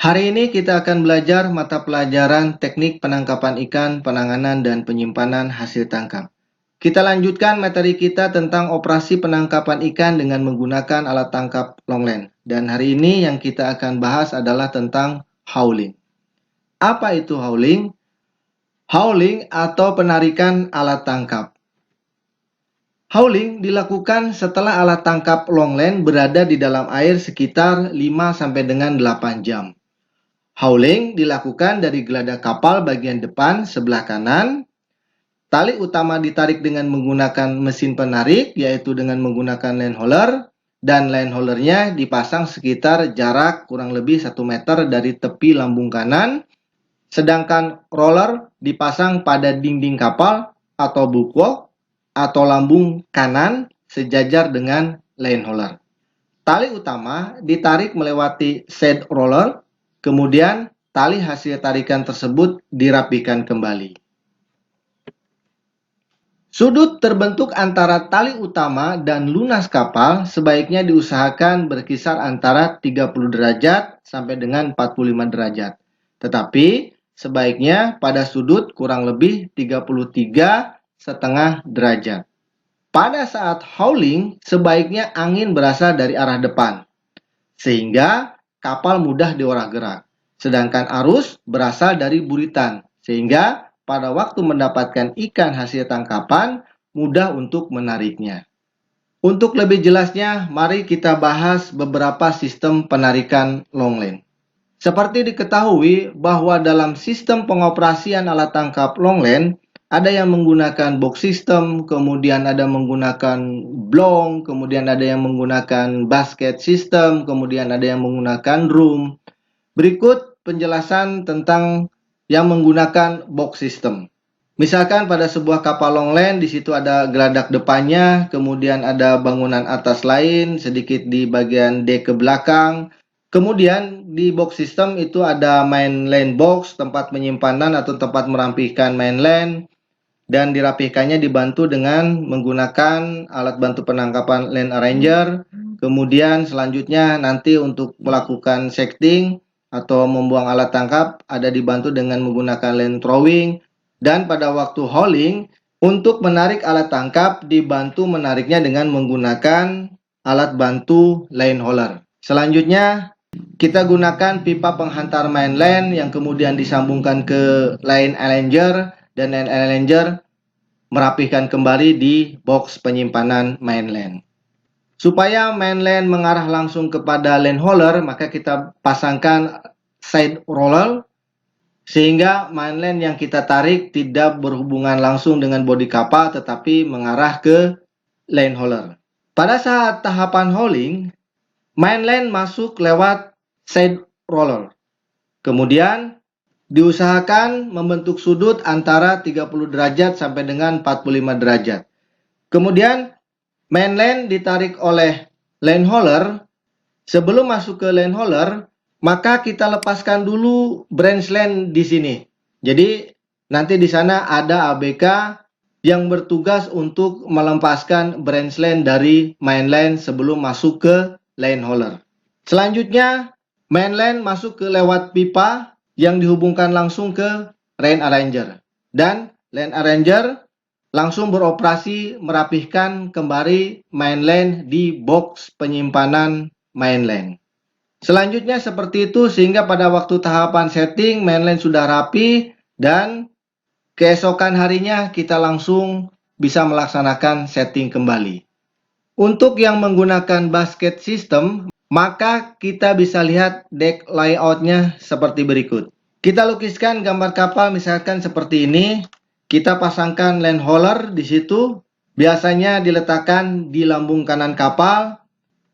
Hari ini kita akan belajar mata pelajaran teknik penangkapan ikan, penanganan dan penyimpanan hasil tangkap. Kita lanjutkan materi kita tentang operasi penangkapan ikan dengan menggunakan alat tangkap longline. Dan hari ini yang kita akan bahas adalah tentang hauling. Apa itu hauling? Hauling atau penarikan alat tangkap. Hauling dilakukan setelah alat tangkap longline berada di dalam air sekitar 5 sampai dengan 8 jam. Hauling dilakukan dari geladak kapal bagian depan sebelah kanan. Tali utama ditarik dengan menggunakan mesin penarik, yaitu dengan menggunakan line hauler, dan line haulernya dipasang sekitar jarak kurang lebih 1 meter dari tepi lambung kanan, sedangkan roller dipasang pada dinding kapal atau bulwark atau lambung kanan sejajar dengan line hauler. Tali utama ditarik melewati side roller, kemudian tali hasil tarikan tersebut dirapikan kembali. Sudut terbentuk antara tali utama dan lunas kapal sebaiknya diusahakan berkisar antara 30 derajat sampai dengan 45 derajat. Tetapi sebaiknya pada sudut kurang lebih 33,5 derajat. Pada saat hauling, sebaiknya angin berasal dari arah depan, sehingga kapal mudah diorak-gerak. Sedangkan arus berasal dari buritan, sehingga pada waktu mendapatkan ikan hasil tangkapan, mudah untuk menariknya. Untuk lebih jelasnya, mari kita bahas beberapa sistem penarikan longline. Seperti diketahui bahwa dalam sistem pengoperasian alat tangkap longline, ada yang menggunakan box system, kemudian ada menggunakan blong, kemudian ada yang menggunakan basket system, kemudian ada yang menggunakan drum. Berikut penjelasan tentang yang menggunakan box system. Misalkan pada sebuah kapal longline, di situ ada geladak depannya, kemudian ada bangunan atas lain, sedikit di bagian dek ke belakang. Kemudian di box system itu ada mainland box, tempat penyimpanan atau tempat merampihkan mainland, dan dirapihkannya dibantu dengan menggunakan alat bantu penangkapan land arranger. Kemudian selanjutnya nanti untuk melakukan setting atau membuang alat tangkap ada dibantu dengan menggunakan land throwing. Dan pada waktu hauling, untuk menarik alat tangkap dibantu menariknya dengan menggunakan alat bantu line hauler. Selanjutnya kita gunakan pipa penghantar mainland yang kemudian disambungkan ke line arranger, dan line arranger merapihkan kembali di box penyimpanan mainland. Supaya mainland mengarah langsung kepada line hauler, maka kita pasangkan side roller sehingga mainland yang kita tarik tidak berhubungan langsung dengan bodi kapal tetapi mengarah ke line hauler. Pada saat tahapan hauling, mainland masuk lewat side roller. Kemudian diusahakan membentuk sudut antara 30 derajat sampai dengan 45 derajat. Kemudian mainland ditarik oleh line hauler. Sebelum masuk ke line hauler, maka kita lepaskan dulu branch line di sini. Jadi nanti di sana ada ABK yang bertugas untuk melepaskan branch line dari mainland sebelum masuk ke line hauler. Selanjutnya mainland masuk ke lewat pipa yang dihubungkan langsung ke line arranger, dan line arranger langsung beroperasi merapihkan kembali mainland di box penyimpanan mainland. Selanjutnya seperti itu sehingga pada waktu tahapan setting mainland sudah rapi dan keesokan harinya kita langsung bisa melaksanakan setting kembali. Untuk yang menggunakan basket system, maka kita bisa lihat deck layoutnya seperti berikut. Kita lukiskan gambar kapal misalkan seperti ini. Kita pasangkan line hauler di situ. Biasanya diletakkan di lambung kanan kapal.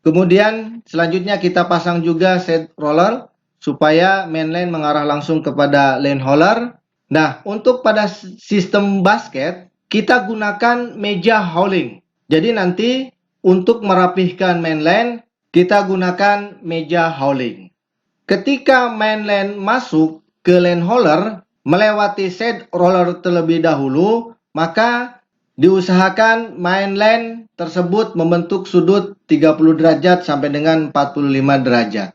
Kemudian selanjutnya kita pasang juga side roller supaya mainland mengarah langsung kepada line hauler. Nah, untuk pada sistem basket, kita gunakan meja hauling. Jadi nanti untuk merapihkan mainland, kita gunakan meja hauling. Ketika mainland masuk ke line hauler, melewati side roller terlebih dahulu, maka diusahakan mainland tersebut membentuk sudut 30 derajat sampai dengan 45 derajat.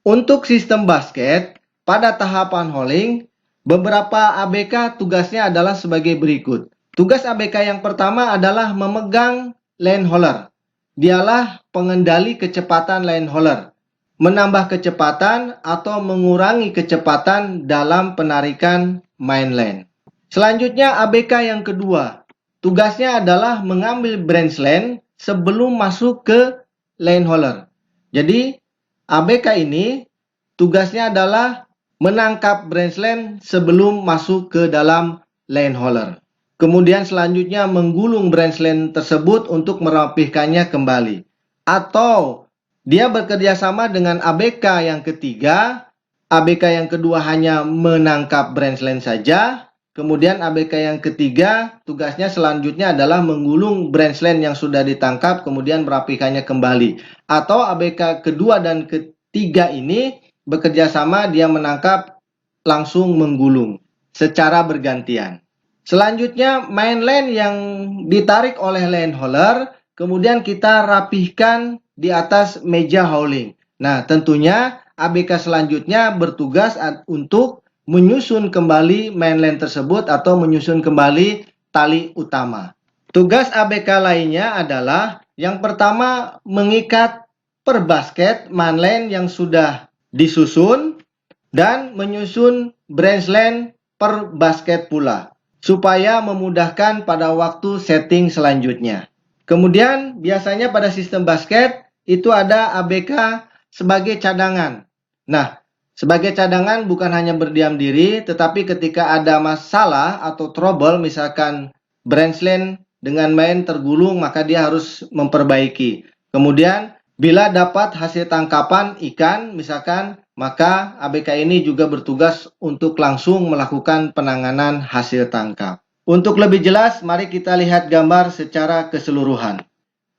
Untuk sistem basket, pada tahapan hauling, beberapa ABK tugasnya adalah sebagai berikut. Tugas ABK yang pertama adalah memegang lane hauler. Dialah pengendali kecepatan lane hauler, menambah kecepatan atau mengurangi kecepatan dalam penarikan main lane. Selanjutnya ABK yang kedua, tugasnya adalah mengambil branch lane sebelum masuk ke lane hauler. Jadi ABK ini tugasnya adalah menangkap branch lane sebelum masuk ke dalam lane hauler. Kemudian selanjutnya menggulung branch lane tersebut untuk merapihkannya kembali. Atau dia bekerja sama dengan ABK yang ketiga. ABK yang kedua hanya menangkap branch lane saja. Kemudian ABK yang ketiga tugasnya selanjutnya adalah menggulung branch lane yang sudah ditangkap kemudian merapikannya kembali. Atau ABK kedua dan ketiga ini bekerja sama, dia menangkap langsung menggulung secara bergantian. Selanjutnya main lane yang ditarik oleh lane hauler kemudian kita rapihkan di atas meja hauling. Nah, tentunya ABK selanjutnya bertugas untuk menyusun kembali main lane tersebut atau menyusun kembali tali utama. Tugas ABK lainnya adalah yang pertama mengikat per basket main lane yang sudah disusun dan menyusun branch lane per basket pula supaya memudahkan pada waktu setting selanjutnya. Kemudian biasanya pada sistem basket itu ada ABK sebagai cadangan. Nah, sebagai cadangan bukan hanya berdiam diri, tetapi ketika ada masalah atau trouble, misalkan branch lane dengan main tergulung, maka dia harus memperbaiki. Kemudian, bila dapat hasil tangkapan ikan, misalkan, maka ABK ini juga bertugas untuk langsung melakukan penanganan hasil tangkap. Untuk lebih jelas, mari kita lihat gambar secara keseluruhan.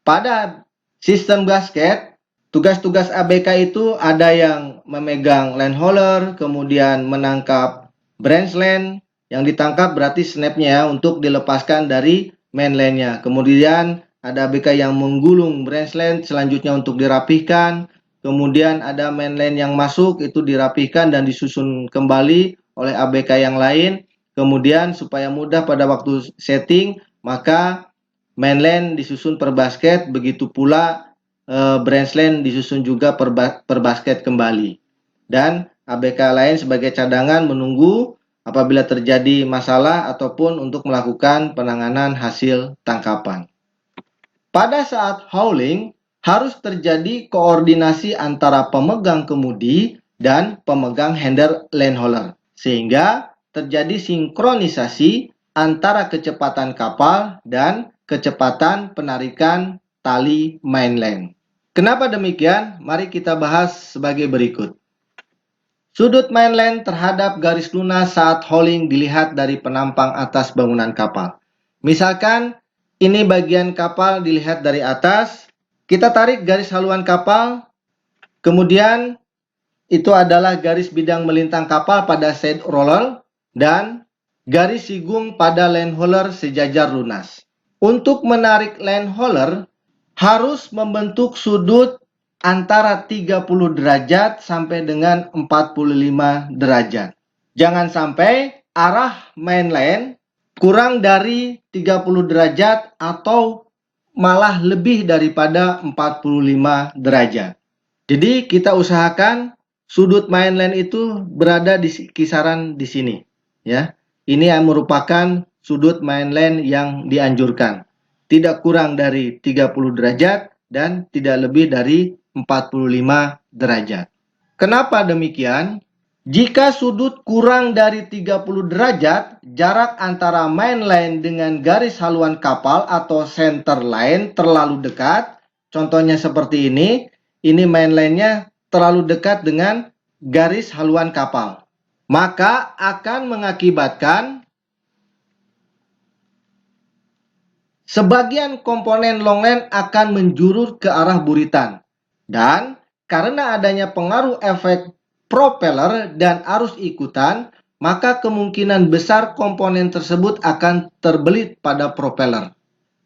Pada sistem basket, tugas-tugas ABK itu ada yang memegang lane hauler, kemudian menangkap branch lane, yang ditangkap berarti snapnya ya, untuk dilepaskan dari main lane-nya. Kemudian ada ABK yang menggulung branch lane, selanjutnya untuk dirapihkan. Kemudian ada main lane yang masuk, itu dirapihkan dan disusun kembali oleh ABK yang lain. Kemudian supaya mudah pada waktu setting, maka main lane disusun per basket, begitu pula branch lane disusun juga per basket kembali. Dan ABK lain sebagai cadangan menunggu apabila terjadi masalah ataupun untuk melakukan penanganan hasil tangkapan. Pada saat hauling, harus terjadi koordinasi antara pemegang kemudi dan pemegang handle lane hauler, sehingga terjadi sinkronisasi antara kecepatan kapal dan kecepatan penarikan tali main lane. Kenapa demikian? Mari kita bahas sebagai berikut. Sudut main lane terhadap garis lunas saat hauling dilihat dari penampang atas bangunan kapal. Misalkan ini bagian kapal dilihat dari atas, kita tarik garis haluan kapal, kemudian itu adalah garis bidang melintang kapal pada side roller dan garis sigung pada lane hauler sejajar lunas. Untuk menarik lane hauler harus membentuk sudut antara 30 derajat sampai dengan 45 derajat. Jangan sampai arah main lane kurang dari 30 derajat atau malah lebih daripada 45 derajat. Jadi kita usahakan sudut main lane itu berada di kisaran di sini, ya. Ini yang merupakan sudut main lane yang dianjurkan. Tidak kurang dari 30 derajat dan tidak lebih dari 45 derajat. Kenapa demikian? Jika sudut kurang dari 30 derajat, jarak antara main line dengan garis haluan kapal atau center line terlalu dekat. Contohnya seperti ini main line-nya terlalu dekat dengan garis haluan kapal. Maka akan mengakibatkan sebagian komponen longline akan menjurur ke arah buritan. Dan karena adanya pengaruh efek propeller dan arus ikutan, maka kemungkinan besar komponen tersebut akan terbelit pada propeller.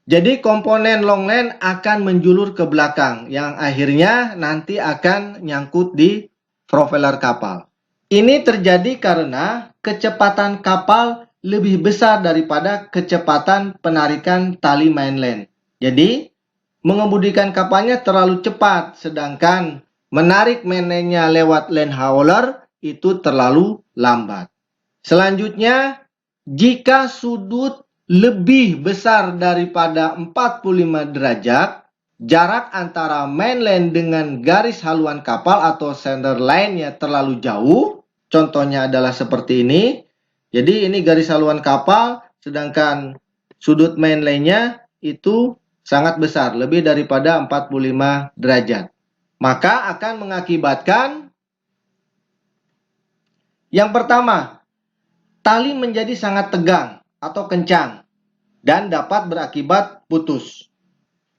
Jadi komponen longline akan menjulur ke belakang, yang akhirnya nanti akan nyangkut di propeller kapal. Ini terjadi karena kecepatan kapal lebih besar daripada kecepatan penarikan tali mainland. Jadi, mengemudikan kapalnya terlalu cepat, sedangkan menarik mainlandnya lewat land hauler itu terlalu lambat. Selanjutnya, jika sudut lebih besar daripada 45 derajat, jarak antara mainland dengan garis haluan kapal atau center line-nya terlalu jauh. Contohnya adalah seperti ini. Jadi ini garis haluan kapal, sedangkan sudut mainland-nya itu sangat besar, lebih daripada 45 derajat. Maka akan mengakibatkan yang pertama, tali menjadi sangat tegang atau kencang dan dapat berakibat putus.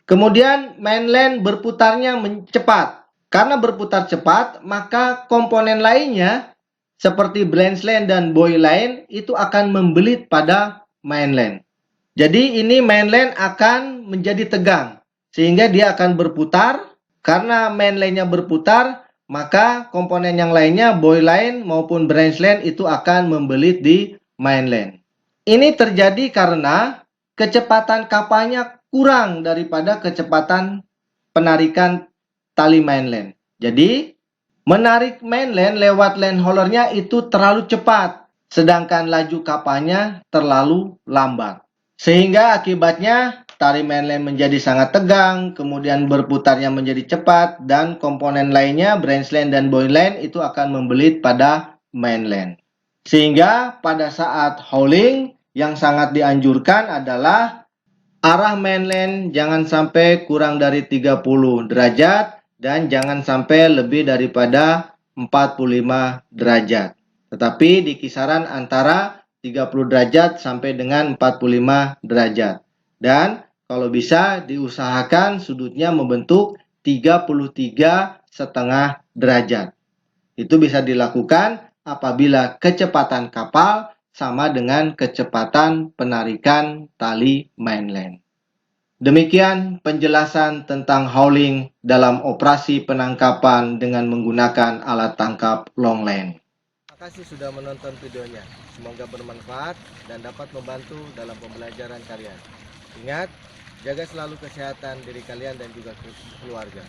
Kemudian mainland berputarnya cepat. Karena berputar cepat, maka komponen lainnya seperti branch line dan buoy line itu akan membelit pada mainland. Jadi ini mainland akan menjadi tegang sehingga dia akan berputar. Karena mainlandnya berputar, maka komponen yang lainnya buoy line maupun branch line itu akan membelit di mainland. Ini terjadi karena kecepatan kapalnya kurang daripada kecepatan penarikan tali mainland. Jadi, menarik mainland lewat land haulernya itu terlalu cepat, sedangkan laju kapalnya terlalu lambat. Sehingga akibatnya tali mainland menjadi sangat tegang, kemudian berputarnya menjadi cepat, dan komponen lainnya, branch line dan buoy line itu akan membelit pada mainland. Sehingga pada saat hauling, yang sangat dianjurkan adalah arah mainland jangan sampai kurang dari 30 derajat dan jangan sampai lebih daripada 45 derajat. Tetapi di kisaran antara 30 derajat sampai dengan 45 derajat. Dan kalau bisa diusahakan sudutnya membentuk 33,5 derajat. Itu bisa dilakukan apabila kecepatan kapal sama dengan kecepatan penarikan tali mainland. Demikian penjelasan tentang hauling dalam operasi penangkapan dengan menggunakan alat tangkap longline. Terima kasih sudah menonton videonya. Semoga bermanfaat dan dapat membantu dalam pembelajaran kalian. Ingat, jaga selalu kesehatan diri kalian dan juga keluarga.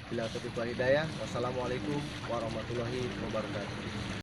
Bila taufiq wal hidayah, wassalamualaikum warahmatullahi wabarakatuh.